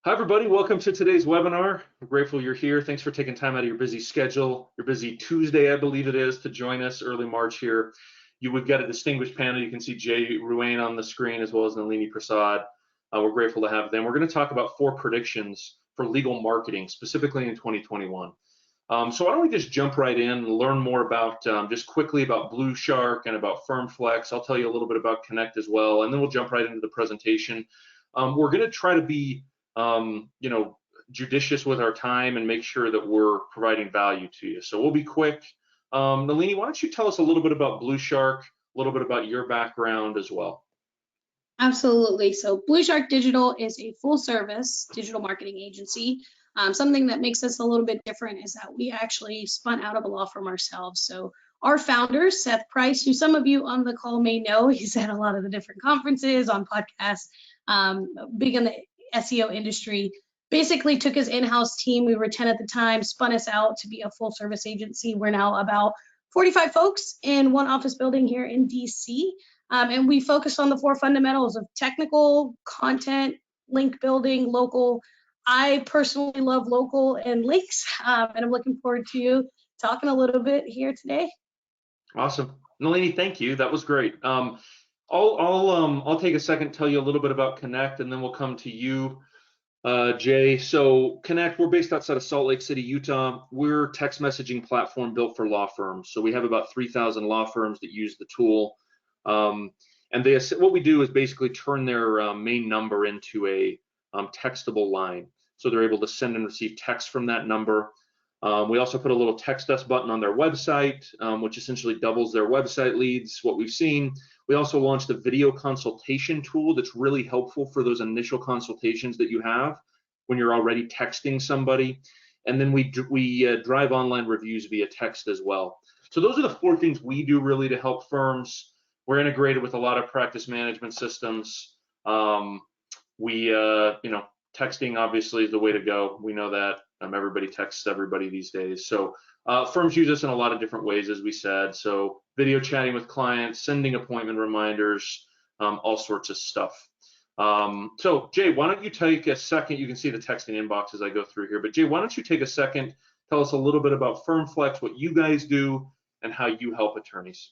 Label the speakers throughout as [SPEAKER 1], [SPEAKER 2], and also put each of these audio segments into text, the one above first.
[SPEAKER 1] Hi, everybody. Welcome to today's webinar. I'm grateful you're here. Thanks for taking time out of your busy schedule, your busy Tuesday, I believe it is, to join us early March here. You would get a distinguished panel. You can see Jay Ruane on the screen as well as Nalini Prasad. We're grateful to have them. We're going to talk about 4 predictions for legal marketing, specifically in 2021. So why don't we just jump right in and learn more about, just quickly about Blue Shark and about FirmFlex. I'll tell you a little bit about Connect as well, and then we'll jump right into the presentation. We're going to try to be judicious with our time and make sure that we're providing value to you. So we'll be quick. Nalini, why don't you tell us a little bit about Blue Shark, a little bit about your background as well?
[SPEAKER 2] Absolutely. So Blue Shark Digital is a full service digital marketing agency. Something that makes us a little bit different is that we actually spun out of a law firm ourselves. So our founder, Seth Price, who some of you on the call may know, he's at a lot of the different conferences, on podcasts, big in the SEO industry, basically took his in-house team. We were 10 at the time, spun us out to be a full service agency. We're now about 45 folks in one office building here in DC. And we focus on the 4 fundamentals of technical, content, link building, local. I personally love local and links, and I'm looking forward to talking a little bit here today.
[SPEAKER 1] Awesome. Nalini, thank you. That was great. I'll take a second to tell you a little bit about Connect, and then we'll come to you, Jay. So Connect, we're based outside of Salt Lake City, Utah. We're a text messaging platform built for law firms. So we have about 3,000 law firms that use the tool. And what we do is basically turn their main number into a textable line. So they're able to send and receive text from that number. We also put a little text us button on their website, which essentially doubles their website leads, what we've seen. We also launched a video consultation tool that's really helpful for those initial consultations that you have when you're already texting somebody. And then we drive online reviews via text as well. So those are the 4 things we do really to help firms. We're integrated with a lot of practice management systems. Texting obviously is the way to go. We know that. Everybody texts everybody these days. So firms use us in a lot of different ways, as we said. So video chatting with clients, sending appointment reminders, all sorts of stuff. So Jay, why don't you take a second? You can see the texting inbox as I go through here. But Jay, why don't you take a second, tell us a little bit about FirmFlex, what you guys do, and how you help attorneys.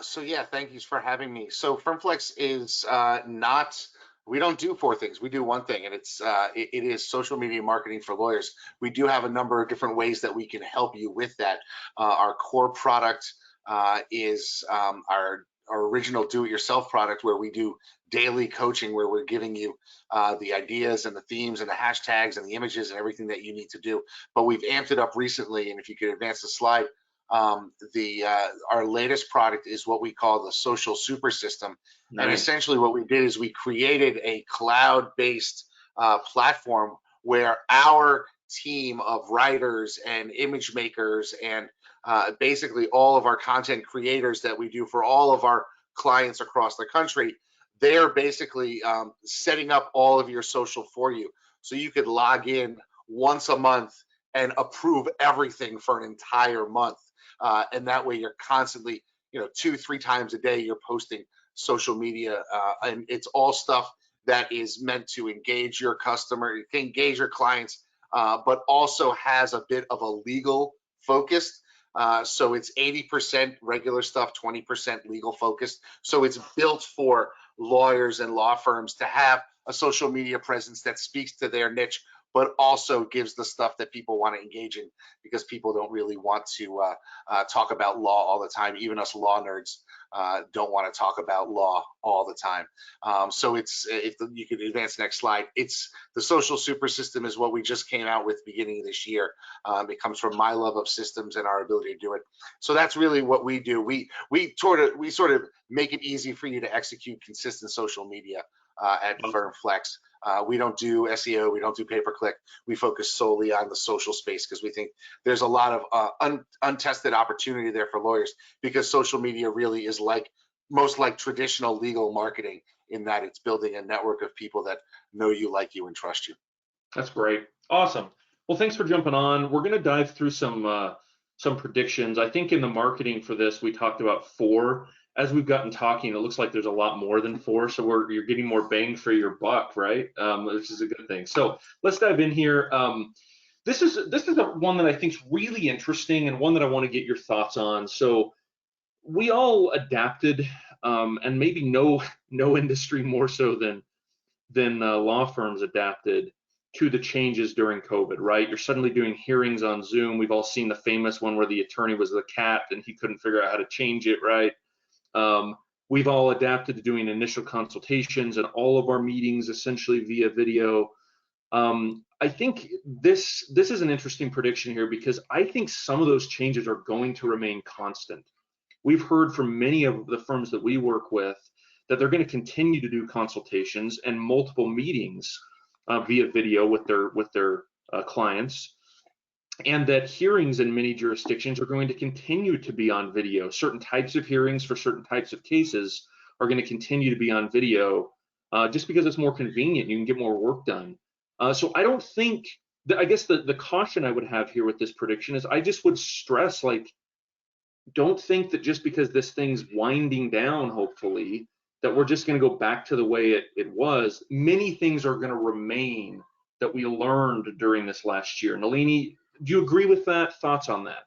[SPEAKER 3] So yeah, thank you for having me. So FirmFlex is we don't do 4 things. We do 1 thing, and it is social media marketing for lawyers. We do have a number of different ways that we can help you with that. Our core product is our original do-it-yourself product, where we do daily coaching, where we're giving you the ideas and the themes and the hashtags and the images and everything that you need to do. But we've amped it up recently, and if you could advance the slide, our latest product is what we call the social super system. Nice. And essentially what we did is we created a cloud-based platform where our team of writers and image makers and basically all of our content creators that we do for all of our clients across the country, they're basically setting up all of your social for you. So you could log in once a month and approve everything for an entire month. And that way you're constantly, 2-3 times a day, you're posting social media, and it's all stuff that is meant to engage your customer, engage your clients, but also has a bit of a legal focus. So it's 80% regular stuff, 20% legal focused. So it's built for lawyers and law firms to have a social media presence that speaks to their niche, but also gives the stuff that people want to engage in, because people don't really want to talk about law all the time. Even us law nerds don't want to talk about law all the time. So if you could advance the next slide, it's the social super system is what we just came out with beginning of this year. It comes from my love of systems and our ability to do it. So that's really what we do. We sort of make it easy for you to execute consistent social media at FirmFlex. We don't do SEO, we don't do pay-per-click. We focus solely on the social space because we think there's a lot of untested opportunity there for lawyers, because social media really is most like traditional legal marketing, in that it's building a network of people that know you, like you, and trust you.
[SPEAKER 1] That's great. Awesome. Well, thanks for jumping on. We're going to dive through some predictions. I think in the marketing for this, we talked about 4, as we've gotten talking, it looks like there's a lot more than 4. So you're getting more bang for your buck, right? Which is a good thing. So let's dive in here. This is one that I think is really interesting and one that I want to get your thoughts on. So we all adapted, and maybe no industry more so than law firms adapted to the changes during COVID, right? You're suddenly doing hearings on Zoom. We've all seen the famous one where the attorney was the cat and he couldn't figure out how to change it, right? We've all adapted to doing initial consultations and all of our meetings essentially via video. I think this is an interesting prediction here because I think some of those changes are going to remain constant. We've heard from many of the firms that we work with that they're going to continue to do consultations and multiple meetings via video with their clients, and that hearings in many jurisdictions are going to continue to be on video. Certain types of hearings for certain types of cases are going to continue to be on video just because it's more convenient. You can get more work done. So I don't think that, I guess the caution I would have here with this prediction is I just would stress, like, don't think that just because this thing's winding down, hopefully, that we're just going to go back to the way it was. Many things are going to remain that we learned during this last year. Nalini, do you agree with that? Thoughts on that?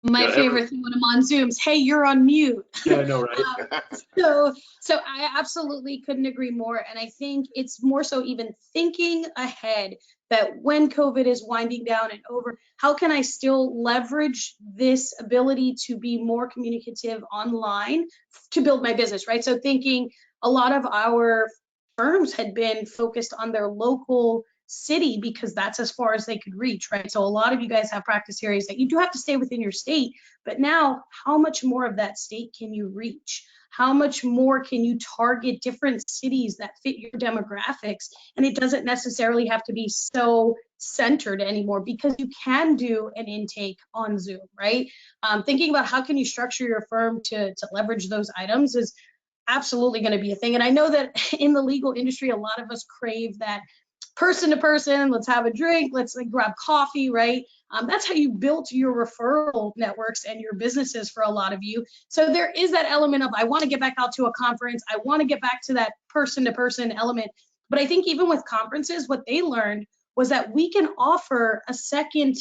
[SPEAKER 2] My favorite thing when I'm on Zooms, hey, you're on mute.
[SPEAKER 1] Yeah, I know, right?
[SPEAKER 2] So I absolutely couldn't agree more. And I think it's more so even thinking ahead that when COVID is winding down and over, how can I still leverage this ability to be more communicative online to build my business, right? So thinking a lot of our firms had been focused on their local city because that's as far as they could reach, right? So a lot of you guys have practice areas that you do have to stay within your state, but now how much more of that state can you reach? How much more can you target different cities that fit your demographics? And it doesn't necessarily have to be so centered anymore because you can do an intake on Zoom, right? Thinking about how can you structure your firm to leverage those items is absolutely going to be a thing. And I know that in the legal industry, a lot of us crave that person to person, let's have a drink, let's grab coffee, right? That's how you built your referral networks and your businesses for a lot of you. So there is that element of, I want to get back out to a conference. I want to get back to that person to person element. But I think even with conferences, what they learned was that we can offer a second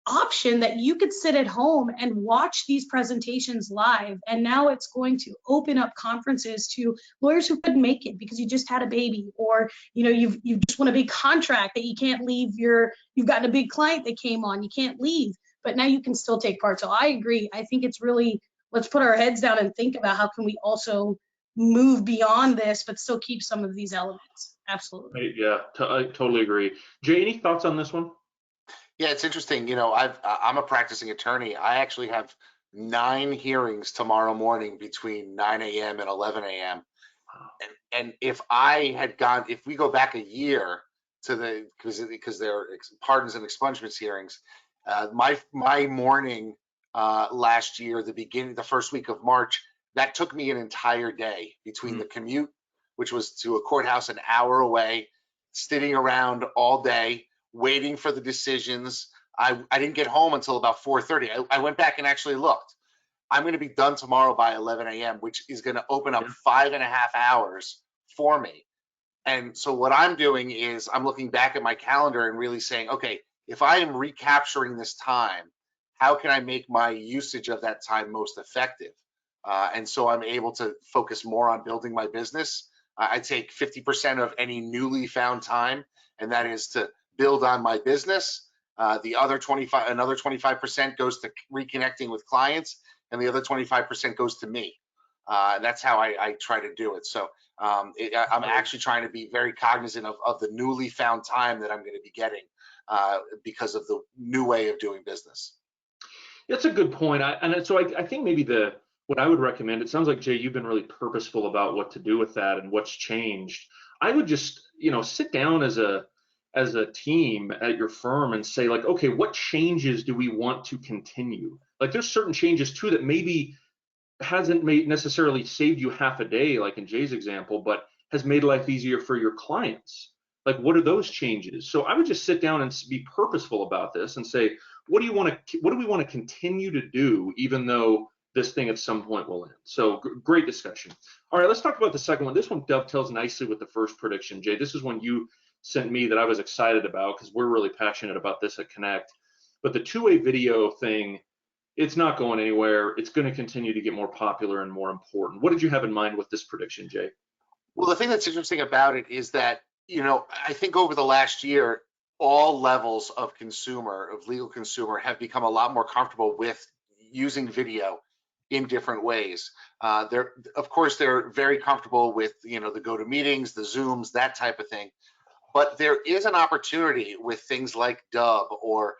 [SPEAKER 2] option that you could sit at home and watch these presentations live. And now it's going to open up conferences to lawyers who couldn't make it because you just had a baby, or you've just won a big contract that you can't leave you've gotten a big client that came on, you can't leave, but now you can still take part. So I agree. I think it's really, let's put our heads down and think about how can we also move beyond this, but still keep some of these elements. Absolutely.
[SPEAKER 1] Yeah, I totally agree. Jay, any thoughts on this one?
[SPEAKER 3] Yeah, it's interesting. I'm a practicing attorney. I actually have 9 hearings tomorrow morning between 9 a.m. and 11 a.m. And if we go back a year to because there are pardons and expungements hearings, my morning last year, the first week of March, that took me an entire day between the commute, which was to a courthouse an hour away, sitting around all day, waiting for the decisions. I didn't get home until about 4:30. I went back and actually looked. I'm going to be done tomorrow by 11 a.m., which is going to open up 5.5 hours for me. And so what I'm doing is I'm looking back at my calendar and really saying, okay, if I am recapturing this time, how can I make my usage of that time most effective? And so I'm able to focus more on building my business. I take 50% of any newly found time, and that is to build on my business. Another 25% goes to reconnecting with clients, and the other 25% goes to me. That's how I try to do it. So I'm actually trying to be very cognizant of the newly found time that I'm going to be getting because of the new way of doing business.
[SPEAKER 1] That's a good point. So I think maybe what I would recommend, it sounds like, Jay, you've been really purposeful about what to do with that and what's changed. I would just, sit down as a team at your firm and say, like, okay, what changes do we want to continue? Like, there's certain changes too that maybe hasn't necessarily saved you half a day, like in Jay's example, but has made life easier for your clients. Like, what are those changes? So I would just sit down and be purposeful about this and say, what do we want to continue to do, even though this thing at some point will end? So great discussion. All right, let's talk about the second one. This one dovetails nicely with the first prediction, Jay. This is one you sent me that I was excited about because we're really passionate about this at Connect. But the two-way video thing, it's not going anywhere. It's going to continue to get more popular and more important. What did you have in mind with this prediction, Jay?
[SPEAKER 3] Well, the thing that's interesting about it is that, I think over the last year, all levels of legal consumer, have become a lot more comfortable with using video in different ways. Of course, they're very comfortable with, the GoToMeetings, the Zooms, that type of thing. But there is an opportunity with things like Dub or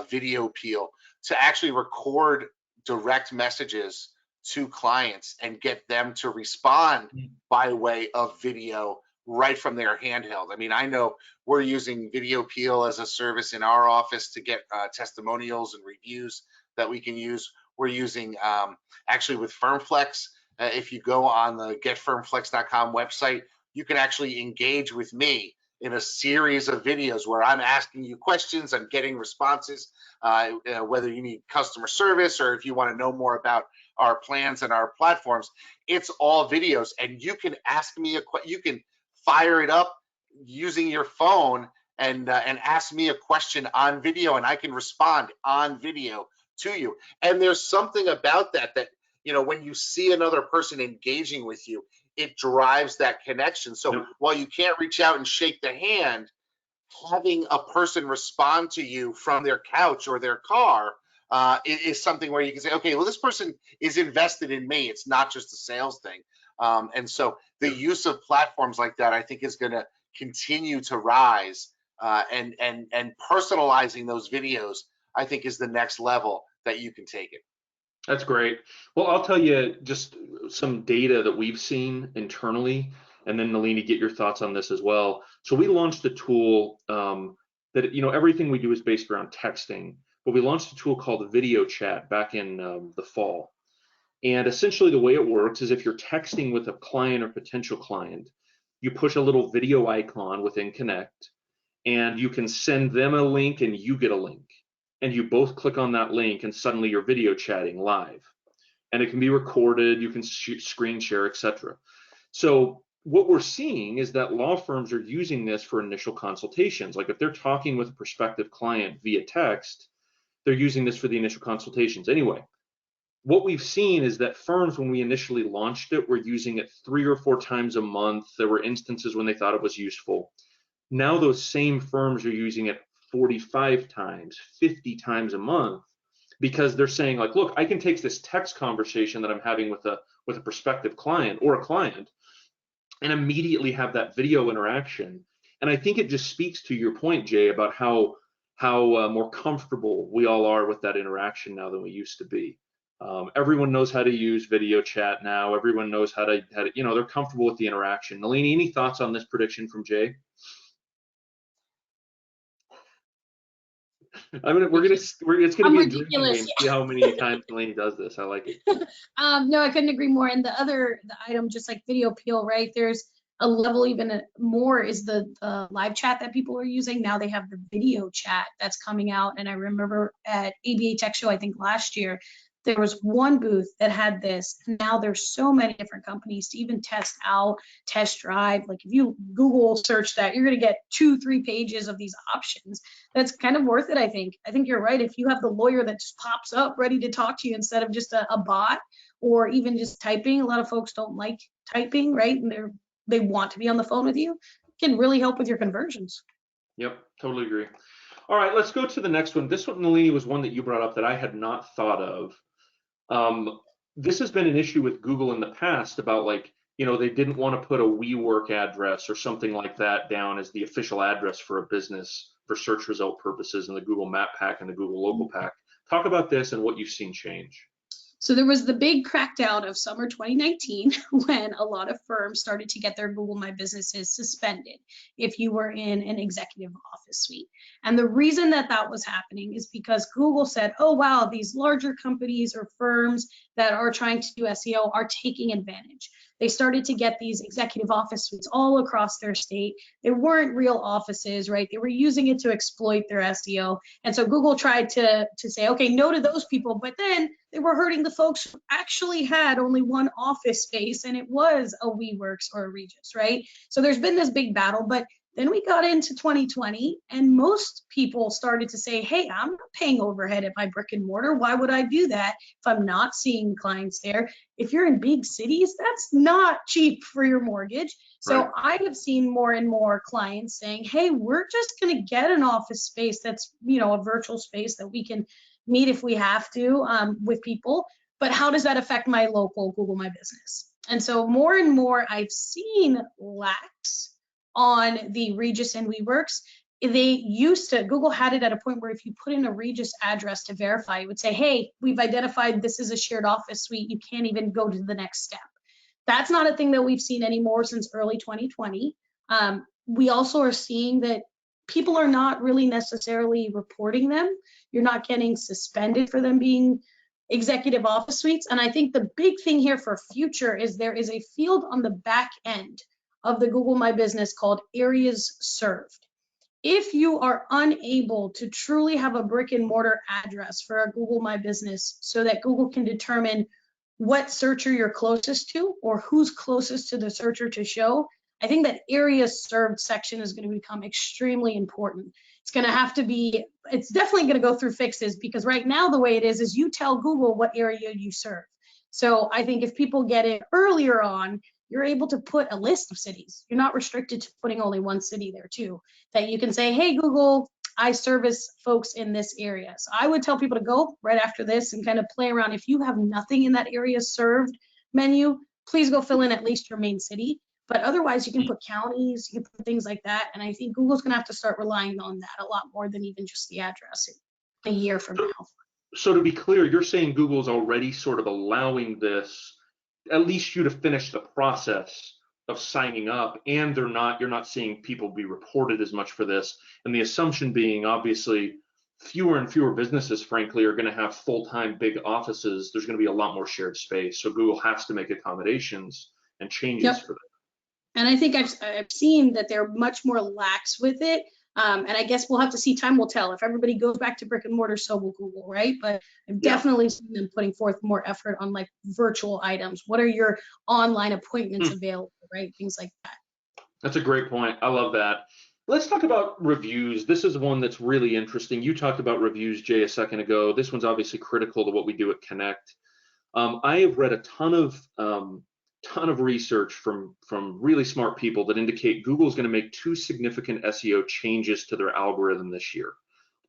[SPEAKER 3] Video Peel to actually record direct messages to clients and get them to respond by way of video right from their handheld. I mean, I know we're using Video Peel as a service in our office to get testimonials and reviews that we can use. We're using actually with FirmFlex. If you go on the getfirmflex.com website, you can actually engage with me in a series of videos where I'm asking you questions, I'm getting responses, whether you need customer service or if you want to know more about our plans and our platforms. It's all videos, and you can ask me you can fire it up using your phone and ask me a question on video, and I can respond on video to you. And there's something about that when you see another person engaging with you, it drives that connection. So while you can't reach out and shake the hand, having a person respond to you from their couch or their car is something where you can say, okay, well, this person is invested in me. It's not just a sales thing. And so the use of platforms like that, I think, is going to continue to rise, and personalizing those videos, I think, is the next level that you can take it.
[SPEAKER 1] That's great. Well, I'll tell you just some data that we've seen internally, and then Nalini, get your thoughts on this as well. So we launched a tool that, everything we do is based around texting, but we launched a tool called Video Chat back in the fall. And essentially the way it works is if you're texting with a client or potential client, you push a little video icon within Connect, and you can send them a link and you get a link. And you both click on that link and suddenly you're video chatting live. And it can be recorded, you can screen share, etc. So what we're seeing is that law firms are using this for initial consultations. Like if they're talking with a prospective client via text, they're using this for the initial consultations. Anyway, what we've seen is that firms, when we initially launched it, were using it 3 or 4 times a month. There were instances when they thought it was useful. Now those same firms are using it 45 times, 50 times a month, because they're saying, like, look, I can take this text conversation that I'm having with a prospective client or a client and immediately have that video interaction. And I think it just speaks to your point, Jay, about how more comfortable we all are with that interaction now than we used to be. Everyone knows how to use video chat now. Everyone knows how to they're comfortable with the interaction. Nalini, any thoughts on this prediction from Jay? I mean, it's gonna be a drinking game. See how many times Nalini does this. I like it.
[SPEAKER 2] No, I couldn't agree more. And the item, just like Video Peel, right? There's a level even more is the live chat that people are using. Now they have the video chat that's coming out. And I remember at ABA Tech Show, I think last year, there was one booth that had this. Now there's so many different companies to even test out, test drive. Like if you Google search that, you're going to get 2-3 pages of these options. That's kind of worth it, I think. I think you're right. If you have the lawyer that just pops up ready to talk to you instead of just a bot or even just typing, a lot of folks don't like typing, right? And they want to be on the phone with you. It can really help with your conversions.
[SPEAKER 1] Yep, totally agree. All right, let's go to the next one. This one, Nalini, was one that you brought up that I had not thought of. This has been an issue with Google in the past about, like, they didn't want to put a WeWork address or something like that down as the official address for a business for search result purposes in the Google Map Pack and the Google Local Pack. Talk about this and what you've seen change.
[SPEAKER 2] So there was the big crackdown of summer 2019 when a lot of firms started to get their Google My Businesses suspended if you were in an executive office suite. And the reason that was happening is because Google said, oh, wow, these larger companies or firms that are trying to do SEO are taking advantage. they started to get these executive office suites all across their state. They weren't real offices, right? They were using it to exploit their SEO. And so Google tried to say, okay, no to those people, but then they were hurting the folks who actually had only one office space, and it was a WeWorks or a Regus, right? So there's been this big battle, but then we got into 2020 and most people started to say, hey, I'm not paying overhead at my brick and mortar. Why would I do that if I'm not seeing clients there? If you're in big cities, that's not cheap for your mortgage. So
[SPEAKER 1] Right.
[SPEAKER 2] I have seen more and more clients saying, hey, we're just going to get an office space that's, a virtual space that we can meet if we have to with people. But how does that affect my local Google My Business? And so more and more I've seen lax on the Regus and WeWorks. Google had it at a point where if you put in a Regus address to verify, it would say, hey, we've identified this is a shared office suite. You can't even go to the next step. That's not a thing that we've seen anymore since early 2020. We also are seeing that people are not really necessarily reporting them. You're not getting suspended for them being executive office suites. And I think the big thing here for future is there is a field on the back end of the Google My Business called areas served. If you are unable to truly have a brick and mortar address for a Google My Business so that Google can determine what searcher you're closest to or who's closest to the searcher to show, I think that areas served section is going to become extremely important. It's definitely going to go through fixes, because right now the way it is you tell Google what area you serve. So I think if people get it earlier on, you're able to put a list of cities. You're not restricted to putting only one city there too, that you can say, hey, Google, I service folks in this area. So I would tell people to go right after this and kind of play around. If you have nothing in that area served menu, please go fill in at least your main city. But otherwise, you can put counties, you can put things like that. And I think Google's going to have to start relying on that a lot more than even just the address a year from now.
[SPEAKER 1] So to be clear, you're saying Google's already sort of allowing this, at least you to finish the process of signing up, and you're not seeing people be reported as much for this. And the assumption being, obviously, fewer and fewer businesses, frankly, are going to have full-time big offices. There's going to be a lot more shared space. So Google has to make accommodations and changes for that.
[SPEAKER 2] And I think I've seen that they're much more lax with it. And I guess we'll have to see, time will tell. If everybody goes back to brick and mortar, so will Google, right? But I've definitely seen them putting forth more effort on like virtual items. What are your online appointments available, right? Things like that.
[SPEAKER 1] That's a great point. I love that. Let's talk about reviews. This is one that's really interesting. You talked about reviews, Jay, a second ago. This one's obviously critical to what we do at Connect. I have read a ton of research from really smart people that indicate Google is going to make two significant SEO changes to their algorithm this year.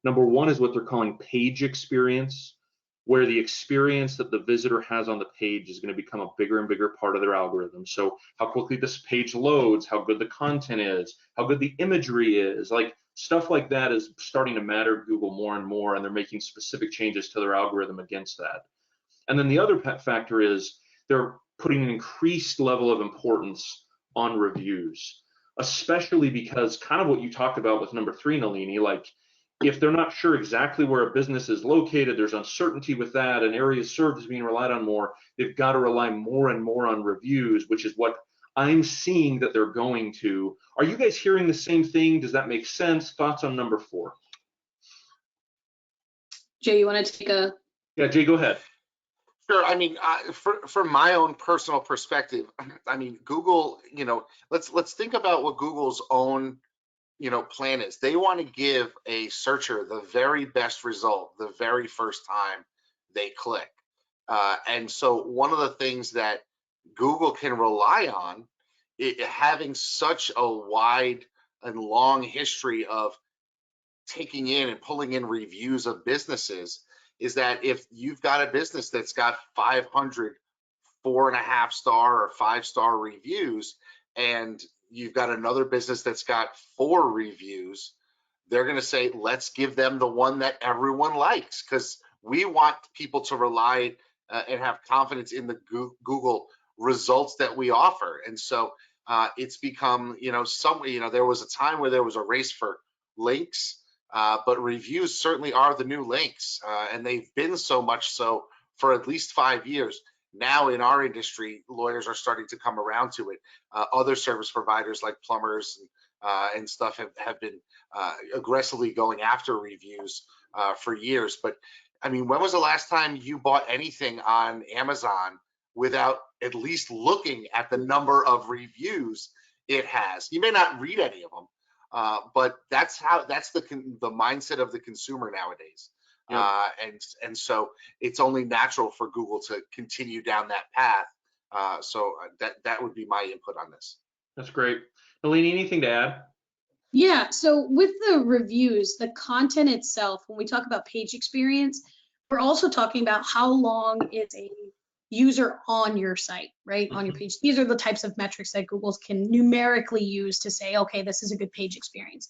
[SPEAKER 1] Number one is what they're calling page experience, where the experience that the visitor has on the page is going to become a bigger and bigger part of their algorithm. So how quickly this page loads, how good the content is, how good the imagery is, like stuff like that is starting to matter to Google more and more, and they're making specific changes to their algorithm against that. And then the other factor is they're putting an increased level of importance on reviews, especially because kind of what you talked about with number 3, Nalini, like if they're not sure exactly where a business is located, there's uncertainty with that, and areas served is being relied on more, they've got to rely more and more on reviews, which is what I'm seeing that they're going to. Are you guys hearing the same thing? Does that make sense? Thoughts on number 4?
[SPEAKER 2] Jay, you want to take a...
[SPEAKER 1] Yeah, Jay, go ahead.
[SPEAKER 3] Sure. I mean, from my own personal perspective, I mean, Google, let's think about what Google's own, plan is. They want to give a searcher the very best result the very first time they click. And so one of the things that Google can rely on, having such a wide and long history of taking in and pulling in reviews of businesses, is that if you've got a business that's got 500 4.5-star or 5-star reviews, and you've got another business that's got 4 reviews, they're going to say, let's give them the one that everyone likes, because we want people to rely and have confidence in the Google results that we offer. And so it's become, there was a time where there was a race for links. But reviews certainly are the new links, and they've been so much so for at least 5 years. Now in our industry, lawyers are starting to come around to it. Other service providers like plumbers and stuff have been aggressively going after reviews for years. But I mean, when was the last time you bought anything on Amazon without at least looking at the number of reviews it has? You may not read any of them, but that's the mindset of the consumer nowadays.
[SPEAKER 1] Yep.
[SPEAKER 3] And so it's only natural for Google to continue down that path. So that would be my input on this.
[SPEAKER 1] That's great. Nalini, anything to add?
[SPEAKER 2] Yeah, so with the reviews, the content itself, when we talk about page experience, we're also talking about how long is a user on your site, right? On your page. These are the types of metrics that Google can numerically use to say, okay, this is a good page experience.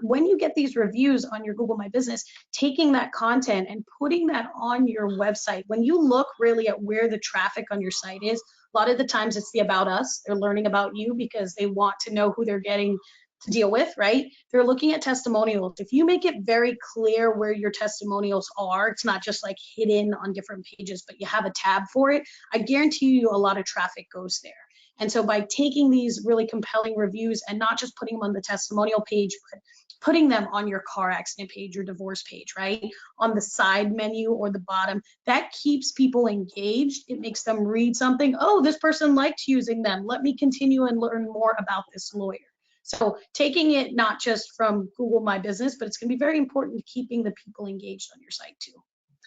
[SPEAKER 2] When you get these reviews on your Google My Business, taking that content and putting that on your website, when you look really at where the traffic on your site is, a lot of the times it's the about us. They're learning about you because they want to know who they're getting to deal with, right? They're looking at testimonials. If you make it very clear where your testimonials are, it's not just like hidden on different pages, but you have a tab for it, I guarantee you a lot of traffic goes there. And so by taking these really compelling reviews and not just putting them on the testimonial page, but putting them on your car accident page or divorce page, right? On the side menu or the bottom, that keeps people engaged. It makes them read something. Oh, this person liked using them. Let me continue and learn more about this lawyer. So taking it not just from Google My Business, but it's going to be very important to keeping the people engaged on your site too.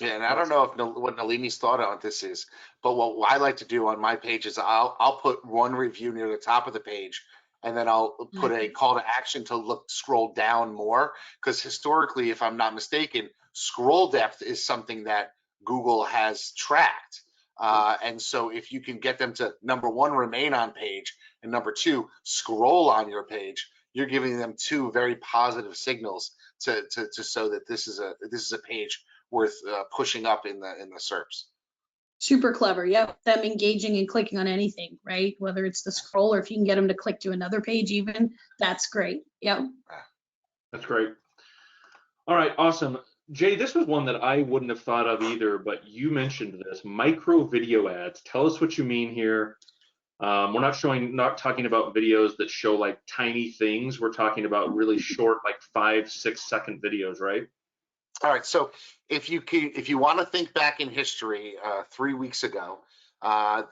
[SPEAKER 3] Yeah, and I don't know what Nalini's thought on this is, but what I like to do on my page is I'll put one review near the top of the page, and then I'll put a call to action to scroll down more, because historically, if I'm not mistaken, scroll depth is something that Google has tracked. And so if you can get them to, number one, remain on page, and number two, scroll on your page, you're giving them two very positive signals to show that this is a page worth pushing up in the SERPs.
[SPEAKER 2] Super clever. Yep. Them engaging and clicking on anything, right? Whether it's the scroll or if you can get them to click to another page even, that's great. Yep.
[SPEAKER 1] That's great. All right, awesome. Jay, this was one that I wouldn't have thought of either, but you mentioned this, micro video ads. Tell us what you mean here. We're not talking about videos that show like tiny things. We're talking about really short, like 5-6 second videos, right?
[SPEAKER 3] All right. So if you want to think back in history, 3 weeks ago,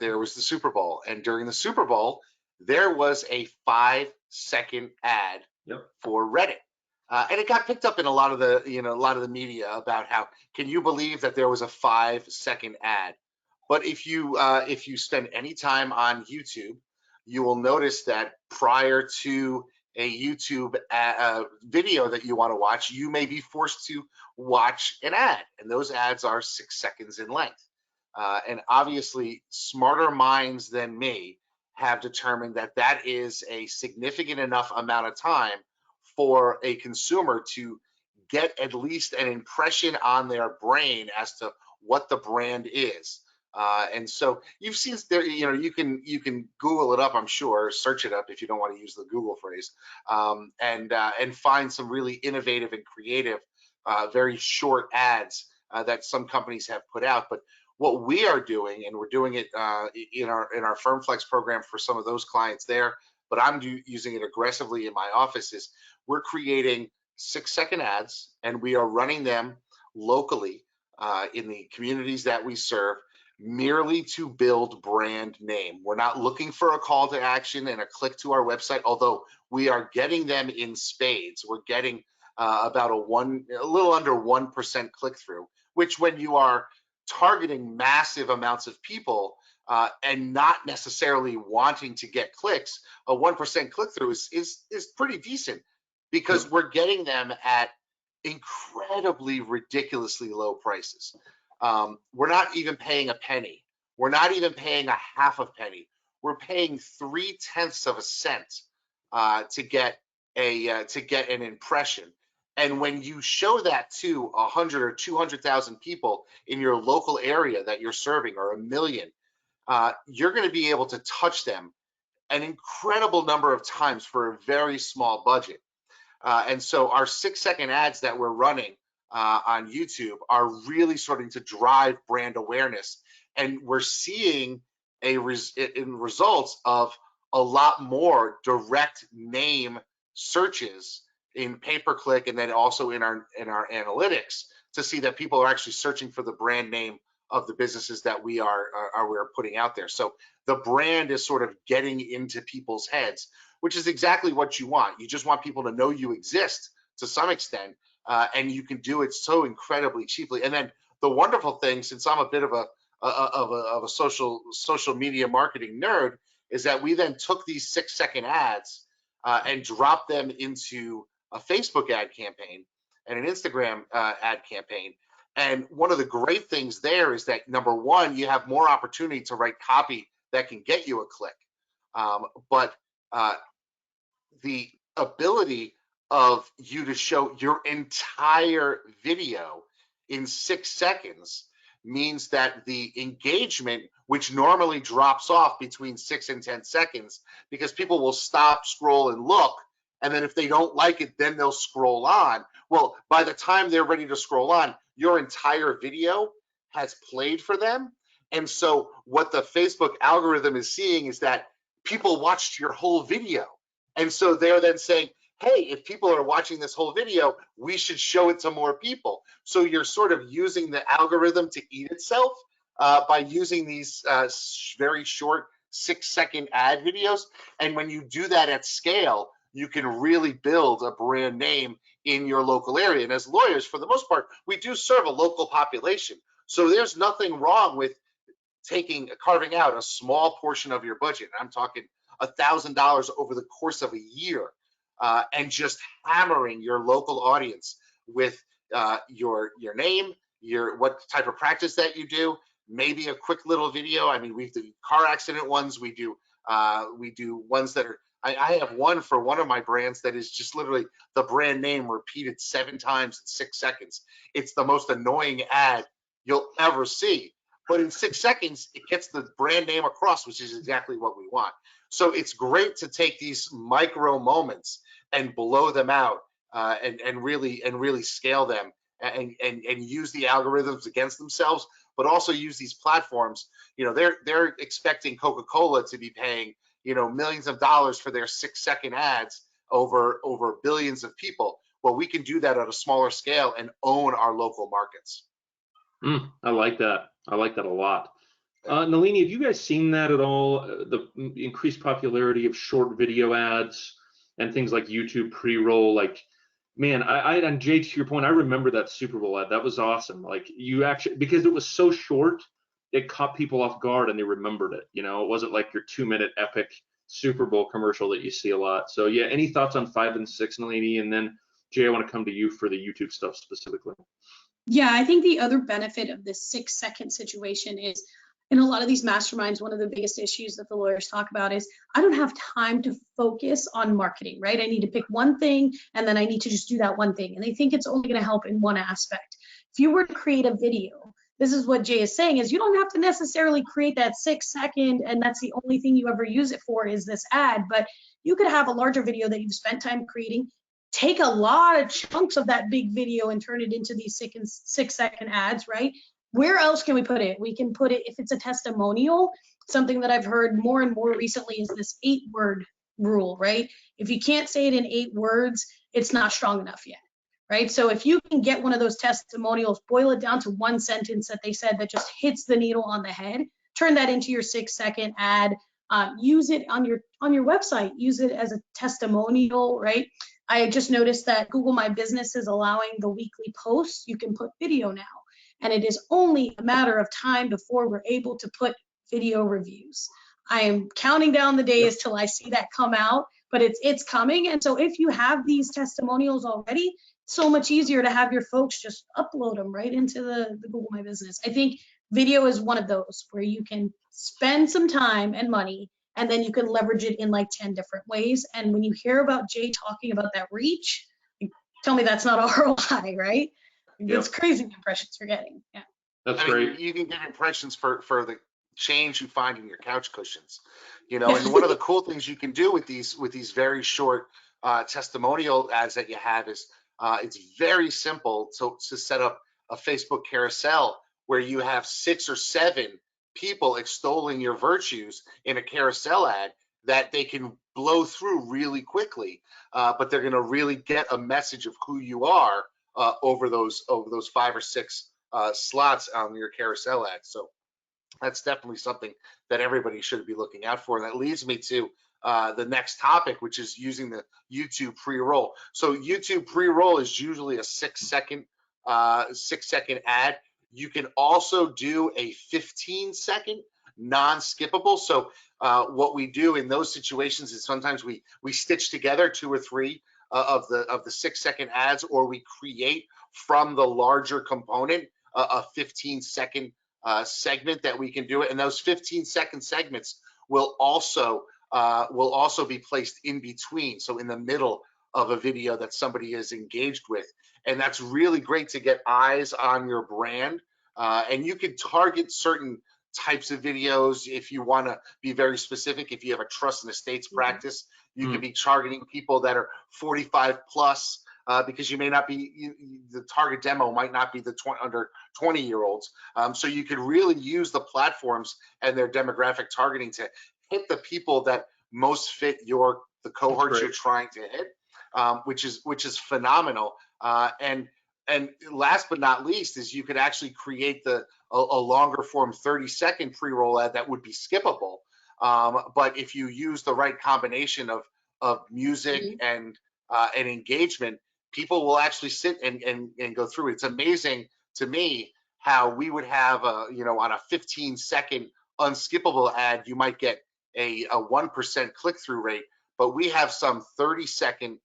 [SPEAKER 3] there was the Super Bowl, and during the Super Bowl, there was a 5-second ad for Reddit. And it got picked up in a lot of the media about how, can you believe that there was a 5-second ad? But if you spend any time on YouTube, you will notice that prior to a YouTube video that you want to watch, you may be forced to watch an ad, and those ads are 6 seconds in length. And obviously, smarter minds than me have determined that that is a significant enough amount of time for a consumer to get at least an impression on their brain as to what the brand is. And so you've seen there, you can Google it up, I'm sure, search it up if you don't want to use the Google phrase, and find some really innovative and creative, very short ads that some companies have put out. But what we are doing, and we're doing it in our FirmFlex program for some of those clients there, but I'm using it aggressively in my office, is we're creating 6-second ads, and we are running them locally in the communities that we serve, merely to build brand name. We're not looking for a call to action and a click to our website, although we are getting them in spades. We're getting about a little under 1% click through, which, when you are targeting massive amounts of people and not necessarily wanting to get clicks, a 1% click through is pretty decent, because we're getting them at incredibly ridiculously low prices. We're not even paying a penny. We're not even paying a half a penny. We're paying 0.3 of a cent to get an impression. And when you show that to 100 or 200,000 people in your local area that you're serving, or 1 million, you're going to be able to touch them an incredible number of times for a very small budget. And so our 6-second ads that we're running on YouTube are really starting to drive brand awareness. And we're seeing in results of a lot more direct name searches in pay-per-click, and then also in our analytics to see that people are actually searching for the brand name of the businesses that we're putting out there. So the brand is sort of getting into people's heads, which is exactly what you want. You just want people to know you exist to some extent, and you can do it so incredibly cheaply. And then the wonderful thing, since I'm a bit of a social media marketing nerd, is that we then took these 6-second ads and dropped them into a Facebook ad campaign and an Instagram ad campaign. And one of the great things there is that, number one, you have more opportunity to write copy that can get you a click. But the ability of you to show your entire video in 6 seconds means that the engagement, which normally drops off between 6 and 10 seconds, because people will stop, scroll, and look, and then if they don't like it, then they'll scroll on. Well, by the time they're ready to scroll on, your entire video has played for them. And so what the Facebook algorithm is seeing is that people watched your whole video. And so they're then saying, hey, if people are watching this whole video, we should show it to more people. So you're sort of using the algorithm to eat itself by using these very short 6-second ad videos. And when you do that at scale, you can really build a brand name in your local area. And as lawyers, for the most part, we do serve a local population. So there's nothing wrong with carving out a small portion of your budget. I'm talking $1,000 over the course of a year, and just hammering your local audience with your name, what type of practice that you do, maybe a quick little video. I mean, we do car accident ones. We do ones that are. I have one for one of my brands that is just literally the brand name repeated 7 times in 6 seconds. It's the most annoying ad you'll ever see. But in 6 seconds, it gets the brand name across, which is exactly what we want. So it's great to take these micro moments and blow them out and really scale them and use the algorithms against themselves, but also use these platforms. You know, they're expecting Coca-Cola to be paying, you know, millions of dollars for their 6-second ads over billions of people. Well, we can do that at a smaller scale and own our local markets.
[SPEAKER 1] I like that. I like that a lot. Nalini, have you guys seen that at all? The increased popularity of short video ads and things like YouTube pre-roll. Like, man, and Jay, to your point, I remember that Super Bowl ad. That was awesome. Like, you actually, because it was so short, it caught people off guard and they remembered it. You know, it wasn't like your 2-minute epic Super Bowl commercial that you see a lot. So yeah, any thoughts on 5 and 6, Nalini? And then Jay, I want to come to you for the YouTube stuff specifically.
[SPEAKER 2] Yeah, I think the other benefit of this 6-second situation is, in a lot of these masterminds, one of the biggest issues that the lawyers talk about is, I don't have time to focus on marketing, right? I need to pick one thing and then I need to just do that one thing. And they think it's only going to help in one aspect. If you were to create a video, this is what Jay is saying, is you don't have to necessarily create that 6-second and that's the only thing you ever use it for is this ad, but you could have a larger video that you've spent time creating, take a lot of chunks of that big video and turn it into these 6-second ads, right? Where else can we put it? We can put it, if it's a testimonial, something that I've heard more and more recently is this 8-word rule, right? If you can't say it in 8 words, it's not strong enough yet, right? So if you can get one of those testimonials, boil it down to one sentence that they said that just hits the needle on the head, turn that into your 6-second ad, use it on your website, use it as a testimonial, right? I just noticed that Google My Business is allowing the weekly posts. You can put video now. And it is only a matter of time before we're able to put video reviews. I am counting down the days till I see that come out, but it's coming. And so if you have these testimonials already, it's so much easier to have your folks just upload them right into the Google My Business. I think video is one of those where you can spend some time and money, and then you can leverage it in like 10 different ways. And when you hear about Jay talking about that reach, tell me that's not ROI, right? It's crazy the impressions we're getting. Yeah,
[SPEAKER 1] that's great.
[SPEAKER 3] You can get impressions for the change you find in your couch cushions, you know. And one of the cool things you can do with these very short testimonial ads that you have is it's very simple to set up a Facebook carousel where you have 6 or 7 people extolling your virtues in a carousel ad that they can blow through really quickly, but they're going to really get a message of who you are over those 5 or 6 slots on your carousel ad. So that's definitely something that everybody should be looking out for. And that leads me to the next topic, which is using the YouTube pre-roll. So YouTube pre-roll is usually a 6-second ad. You can also do a 15-second non-skippable. So what we do in those situations is sometimes we stitch together 2 or 3 of the 6-second ads, or we create from the larger component a 15-second segment that we can do it. And those 15-second segments will also be placed in between, so in the middle of a video that somebody is engaged with. And that's really great to get eyes on your brand. And you can target certain types of videos if you want to be very specific. If you have a trust and estates practice, you can be targeting people that are 45 plus, because you may not be, the target demo might not be the under 20-year-olds. So you could really use the platforms and their demographic targeting to hit the people that most fit the cohorts you're trying to hit, which is phenomenal. And last but not least is you could actually create a longer form 30-second pre-roll ad that would be skippable. But if you use the right combination of music and engagement, people will actually sit and go through it. It's amazing to me how we would have on a 15-second unskippable ad, you might get a 1% click-through rate, but we have some 30-second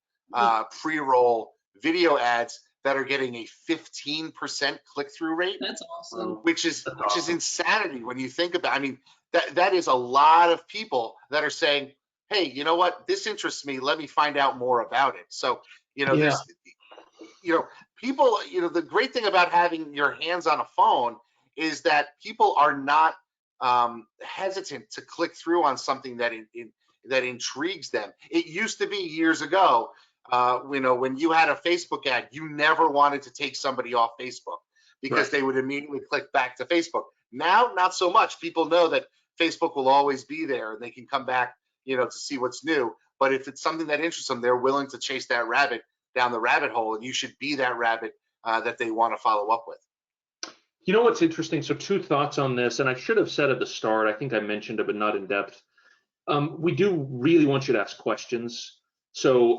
[SPEAKER 3] pre-roll video ads that are getting a 15% click-through rate.
[SPEAKER 2] That's awesome.
[SPEAKER 3] Which is insanity when you think about. I mean, that is a lot of people that are saying, "Hey, you know what? This interests me. Let me find out more about it." So, there's, people. The great thing about having your hands on a phone is that people are not hesitant to click through on something that intrigues them. It used to be years ago. When you had a Facebook ad, you never wanted to take somebody off Facebook because they would immediately click back to Facebook. Now, not so much. People know that Facebook will always be there and they can come back, to see what's new. But if it's something that interests them, they're willing to chase that rabbit down the rabbit hole, and you should be that rabbit that they want to follow up with.
[SPEAKER 1] You know what's interesting? So 2 thoughts on this, and I should have said at the start, I think I mentioned it, but not in depth. We do really want you to ask questions. So,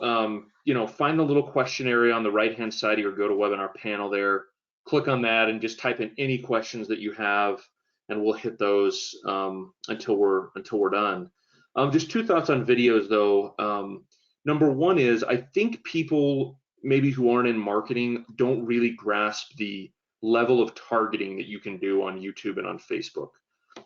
[SPEAKER 1] find the little question area on the right-hand side of your GoToWebinar panel there. Click on that and just type in any questions that you have, and we'll hit those until we're done. Just 2 thoughts on videos, though. Number 1 is I think people maybe who aren't in marketing don't really grasp the level of targeting that you can do on YouTube and on Facebook.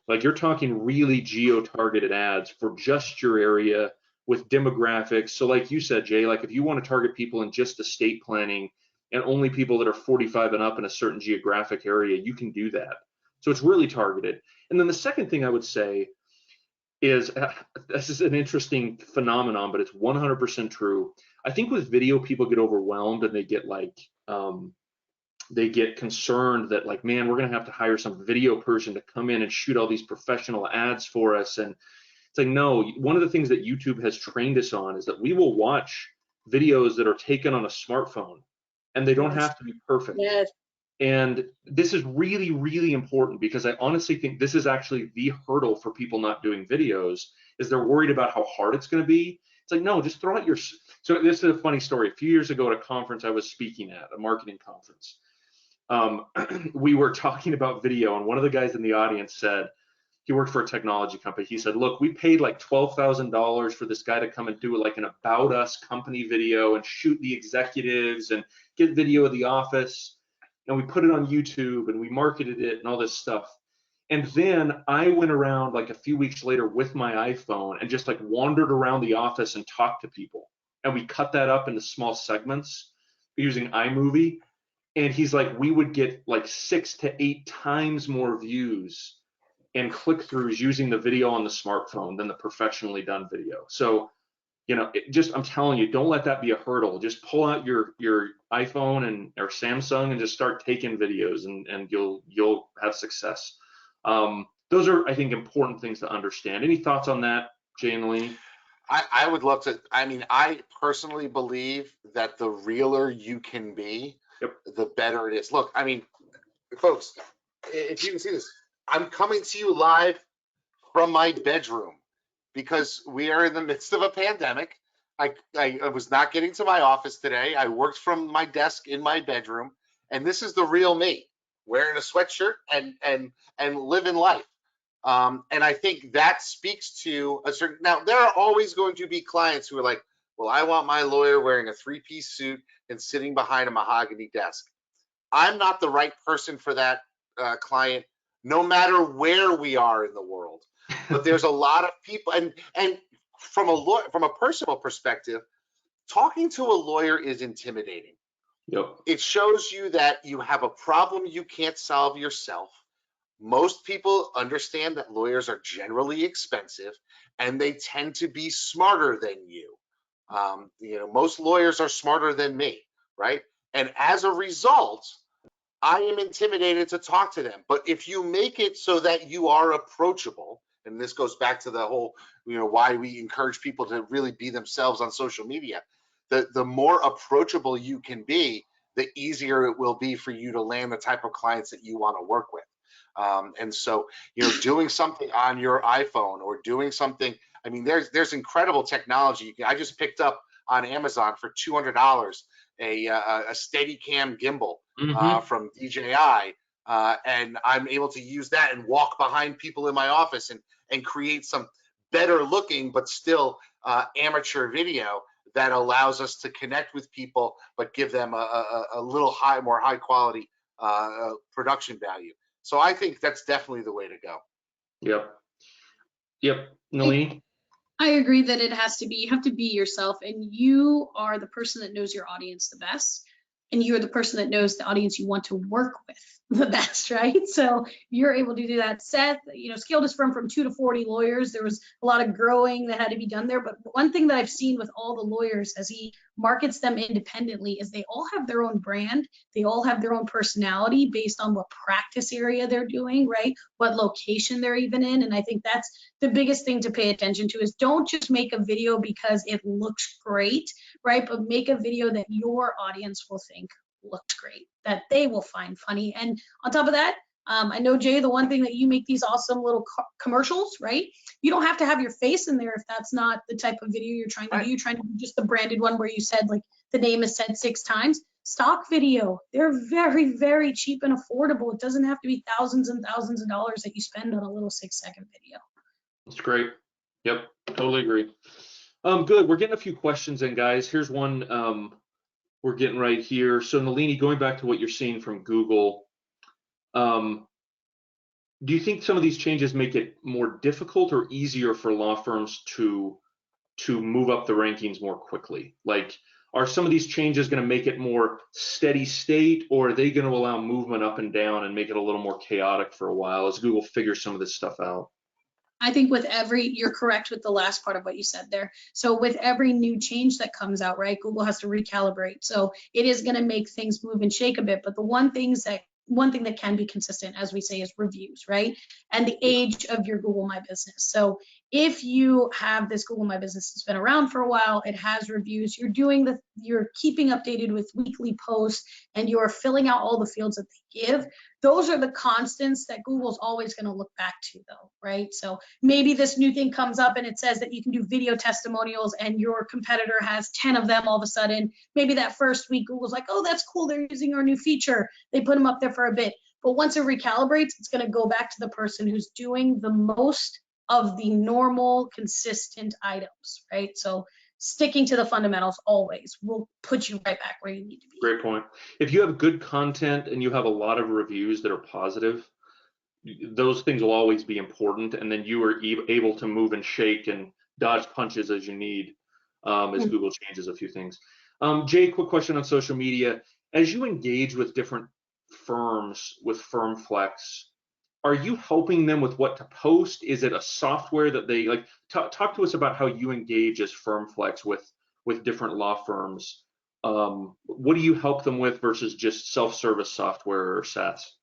[SPEAKER 1] Like, you're talking really geo-targeted ads for just your area with demographics. So like you said, Jay, like if you want to target people in just estate planning and only people that are 45 and up in a certain geographic area, you can do that. So it's really targeted. And then the second thing I would say is, this is an interesting phenomenon, but it's 100% true. I think with video, people get overwhelmed and they get concerned that, like, man, we're going to have to hire some video person to come in and shoot all these professional ads for us. And it's like, no, one of the things that YouTube has trained us on is that we will watch videos that are taken on a smartphone, and they don't have to be perfect.
[SPEAKER 2] Yes.
[SPEAKER 1] And this is really, really important, because I honestly think this is actually the hurdle for people not doing videos, is they're worried about how hard it's going to be. It's like, no, just throw out your. So this is a funny story. A few years ago at a conference I was speaking at, a marketing conference, we were talking about video, and one of the guys in the audience said, he worked for a technology company. He said, look, we paid like $12,000 for this guy to come and do like an About Us company video and shoot the executives and get video of the office. And we put it on YouTube and we marketed it and all this stuff. And then I went around like a few weeks later with my iPhone and just like wandered around the office and talked to people. And we cut that up into small segments using iMovie. And he's like, we would get like 6 to 8 times more views and click-throughs using the video on the smartphone than the professionally done video. So, I'm telling you, don't let that be a hurdle. Just pull out your iPhone or Samsung and just start taking videos, and you'll have success. Those those are, I think, important things to understand. Any thoughts on that, Jay and Nalini?
[SPEAKER 3] I would love to. I mean, I personally believe that the realer you can be,
[SPEAKER 1] Yep.
[SPEAKER 3] the better it is. Look, I mean, folks, if you can see this, I'm coming to you live from my bedroom because we are in the midst of a pandemic. I was not getting to my office today. I worked from my desk in my bedroom, and this is the real me, wearing a sweatshirt and living life. And I think that speaks to a certain. Now, there are always going to be clients who are like, well, I want my lawyer wearing a three-piece suit and sitting behind a mahogany desk. I'm not the right person for that client, no matter where we are in the world. But there's a lot of people, and from a personal perspective, talking to a lawyer is intimidating.
[SPEAKER 1] Yep.
[SPEAKER 3] It shows you that you have a problem you can't solve yourself. Most people understand that lawyers are generally expensive and they tend to be smarter than you. Most lawyers are smarter than me, right? And as a result, I am intimidated to talk to them. But if you make it so that you are approachable, and this goes back to the whole, why we encourage people to really be themselves on social media, the more approachable you can be, the easier it will be for you to land the type of clients that you want to work with. And so, doing something on your iPhone or doing something, I mean, there's incredible technology. I just picked up on Amazon for $200 a Steadicam gimbal from DJI, and I'm able to use that and walk behind people in my office and create some better looking but still amateur video that allows us to connect with people but give them a little more high quality production value. So I think that's definitely the way to go.
[SPEAKER 1] Yep. Nalini?
[SPEAKER 2] I agree that you have to be yourself, and you are the person that knows your audience the best, and you're the person that knows the audience you want to work with the best, right? So you're able to do that. Seth, scaled his firm from 2 to 40 lawyers. There was a lot of growing that had to be done there. But one thing that I've seen with all the lawyers as he markets them independently is they all have their own brand. They all have their own personality based on what practice area they're doing, right? What location they're even in. And I think that's the biggest thing to pay attention to is don't just make a video because it looks great, right? But make a video that your audience will think looked great, that they will find funny. And on top of that, I know, Jay, the one thing that you make these awesome little commercials, right? You don't have to have your face in there if that's not the type of video you're trying to do. You're trying to do just the branded one where you said like the name is said 6 times. Stock video, they're very, very cheap and affordable. It doesn't have to be thousands and thousands of dollars that you spend on a little 6-second video.
[SPEAKER 1] That's great. Yep, totally agree. Good. We're getting a few questions in, guys. Here's one we're getting right here. So Nalini, going back to what you're seeing from Google, do you think some of these changes make it more difficult or easier for law firms to move up the rankings more quickly? Like, are some of these changes going to make it more steady state, or are they going to allow movement up and down and make it a little more chaotic for a while as Google figures some of this stuff out?
[SPEAKER 2] I think you're correct with the last part of what you said there. So with every new change that comes out, right, Google has to recalibrate. So it is going to make things move and shake a bit. But the one thing that can be consistent, as we say, is reviews, right? And the age of your Google My Business. So if you have this Google My Business that's been around for a while, it has reviews, you're keeping updated with weekly posts, and you're filling out all the fields that they give. Those are the constants that Google's always going to look back to, though, right? So maybe this new thing comes up and it says that you can do video testimonials and your competitor has 10 of them all of a sudden. Maybe that first week Google's like, oh, that's cool, they're using our new feature. They put them up there for a bit. But once it recalibrates, it's going to go back to the person who's doing the most of the normal, consistent items, right? So sticking to the fundamentals always will put you right back where you need to be.
[SPEAKER 1] Great point. If you have good content and you have a lot of reviews that are positive, those things will always be important, and then you are able to move and shake and dodge punches as you need as Google changes a few things. Jay, quick question on social media. As you engage with different firms with FirmFlex, are you helping them with what to post? Is it a software that they like? Talk to us about how you engage as FirmFlex with different law firms. What do you help them with versus just self-service software or SaaS?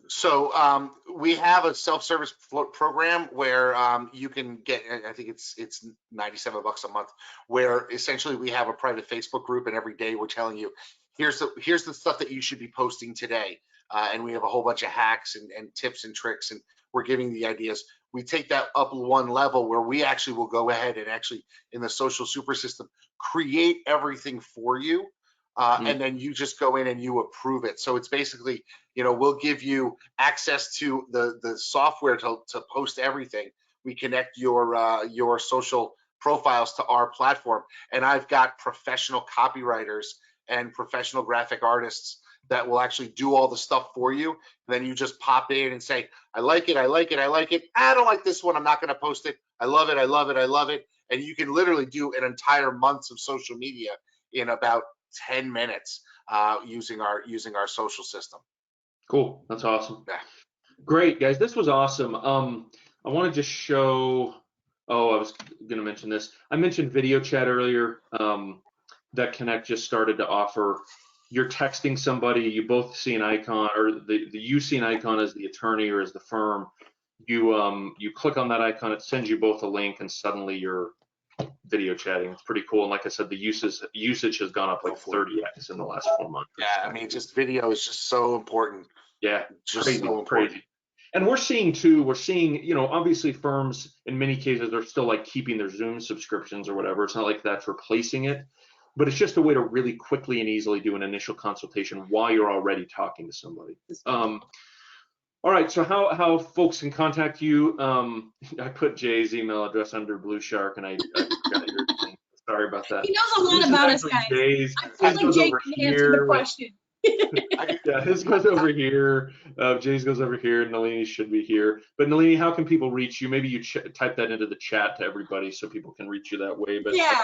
[SPEAKER 3] So we have a self-service program where you can get, I think it's $97 a month, where essentially we have a private Facebook group, and every day we're telling you, here's the stuff that you should be posting today. And we have a whole bunch of hacks and tips and tricks, and we're giving the ideas. We take that up one level where we actually will go ahead and actually, in the social super system, create everything for you. And then you just go in and you approve it. So it's basically, we'll give you access to the software to post everything. We connect your social profiles to our platform, and I've got professional copywriters and professional graphic artists that will actually do all the stuff for you. And then you just pop in and say, I like it, I like it, I like it. I don't like this one, I'm not going to post it. I love it, I love it, I love it. And you can literally do an entire month of social media in about 10 minutes using our social system.
[SPEAKER 1] Cool. That's awesome.
[SPEAKER 3] Yeah.
[SPEAKER 1] Great, guys. This was awesome. I want to just show. Oh, I was going to mention this. I mentioned video chat earlier. That Connect just started to offer. You're texting somebody. You both see an icon, or you see an icon as the attorney or as the firm. You click on that icon. It sends you both a link, and suddenly you're video chatting. It's pretty cool. And like I said, the usage has gone up like 30x in the last 4 months.
[SPEAKER 3] Yeah, I mean, just video is just so important.
[SPEAKER 1] Yeah,
[SPEAKER 3] Just
[SPEAKER 1] crazy,
[SPEAKER 3] so important.
[SPEAKER 1] crazy. And we're seeing, obviously firms in many cases are still like keeping their Zoom subscriptions or whatever. It's not like that's replacing it, but it's just a way to really quickly and easily do an initial consultation while you're already talking to somebody. All right, so how folks can contact you? I put Jay's email address under Blue Shark, and I forgot your name. Sorry about that.
[SPEAKER 2] He knows a lot about us, guys.
[SPEAKER 1] Jay's.
[SPEAKER 2] I feel like Jay can answer the question.
[SPEAKER 1] Yeah, his goes over here. Jay's goes over here, and Nalini should be here. But Nalini, how can people reach you? Maybe you type that into the chat to everybody so people can reach you that way. But
[SPEAKER 2] yeah,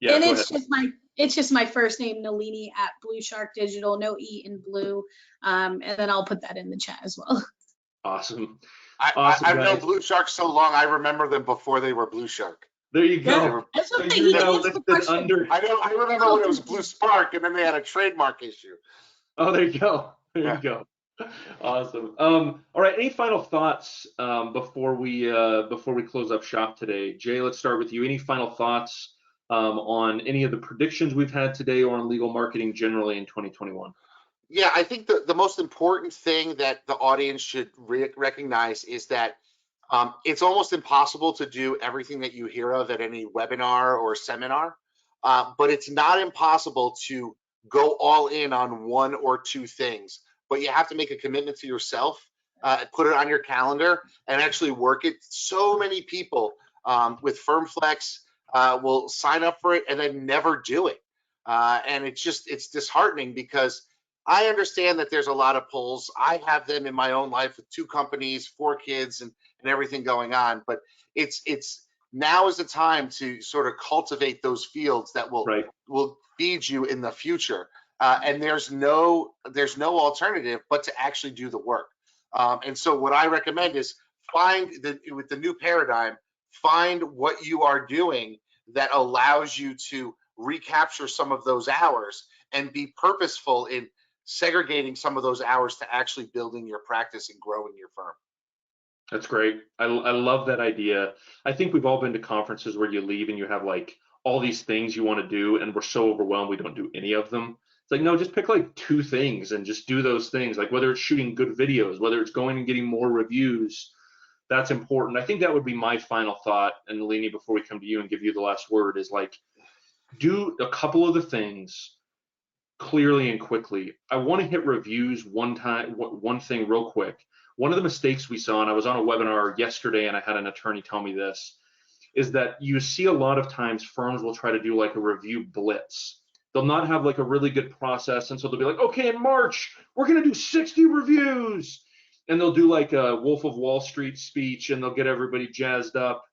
[SPEAKER 2] and it's just my first name, Nalini, at Blue Shark Digital, no E in blue. And then I'll put that in the chat as well.
[SPEAKER 1] Awesome.
[SPEAKER 3] I've known Blue Shark so long, I remember them before they were Blue Shark.
[SPEAKER 1] There you go.
[SPEAKER 2] That's
[SPEAKER 1] So
[SPEAKER 2] what
[SPEAKER 1] you know listed under.
[SPEAKER 3] I remember when it was Blue Spark, and then they had a trademark issue.
[SPEAKER 1] Oh, there you go. There you go. Awesome. All right. Any final thoughts before we close up shop today? Jay, let's start with you. Any final thoughts on any of the predictions we've had today, or on legal marketing generally in 2021?
[SPEAKER 3] Yeah, I think the most important thing that the audience should recognize is that it's almost impossible to do everything that you hear of at any webinar or seminar, but it's not impossible to go all in on one or two things. But you have to make a commitment to yourself, put it on your calendar, and actually work it. So many people with FirmFlex will sign up for it and then never do it. And it's disheartening, because I understand that there's a lot of pulls. I have them in my own life with 2 companies, 4 kids, and everything going on. But it's now is the time to sort of cultivate those fields that will feed you in the future. And there's no alternative but to actually do the work. And so what I recommend is with the new paradigm, find what you are doing that allows you to recapture some of those hours, and be purposeful in segregating some of those hours to actually building your practice and growing your firm.
[SPEAKER 1] That's great. I love that idea. I think we've all been to conferences where you leave and you have like all these things you want to do, and we're so overwhelmed we don't do any of them. It's like, no, just pick like 2 things and just do those things. Like whether it's shooting good videos, whether it's going and getting more reviews, that's important. I think that would be my final thought. And Nalini, before we come to you and give you the last word, is like, do a couple of the things clearly and quickly. I want to hit reviews one thing real quick. One of the mistakes we saw, and I was on a webinar yesterday and I had an attorney tell me this, is that you see a lot of times firms will try to do like a review blitz. They'll not have like a really good process, and so they'll be like, okay, in March, we're going to do 60 reviews. And they'll do like a Wolf of Wall Street speech, and they'll get everybody jazzed up.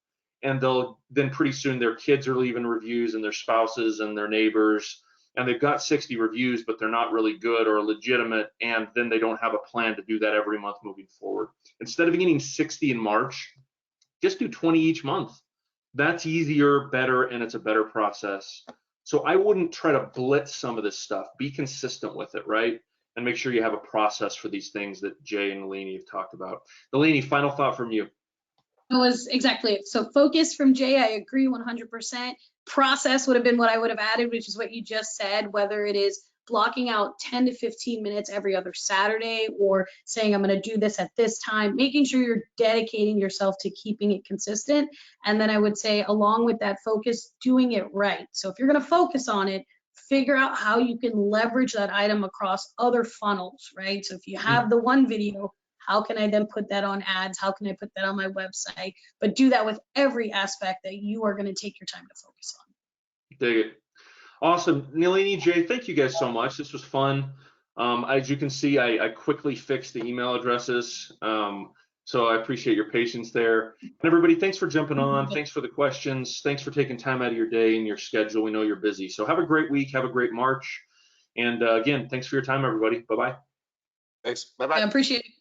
[SPEAKER 1] And then pretty soon their kids are leaving reviews, and their spouses and their neighbors, and they've got 60 reviews, but they're not really good or legitimate, and then they don't have a plan to do that every month moving forward. Instead of getting 60 in March, just do 20 each month. That's easier, better, and it's a better process. So I wouldn't try to blitz some of this stuff. Be consistent with it, right? and make sure you have a process for these things that Jay and Nalini have talked about. Nalini, final thought from you.
[SPEAKER 2] That was exactly it. So focus from Jay, I agree 100%. Process would have been what I would have added, which is what you just said, whether it is blocking out 10 to 15 minutes every other Saturday or saying I'm going to do this at this time, making sure you're dedicating yourself to keeping it consistent. And then I would say along with that focus, doing it right. So if you're going to focus on it, figure out how you can leverage that item across other funnels, right? So if you have the one video, how can I then put that on ads? How can I put that on my website? But do that with every aspect that you are going to take your time to focus on.
[SPEAKER 1] Dig it. Awesome. Nalini, Jay, thank you guys so much. This was fun. As you can see, I quickly fixed the email addresses. So I appreciate your patience there. And everybody, thanks for jumping on. Thanks for the questions. Thanks for taking time out of your day and your schedule. We know you're busy. So have a great week. Have a great March. And again, thanks for your time, everybody. Bye-bye.
[SPEAKER 3] Thanks. Bye-bye.
[SPEAKER 2] I appreciate it.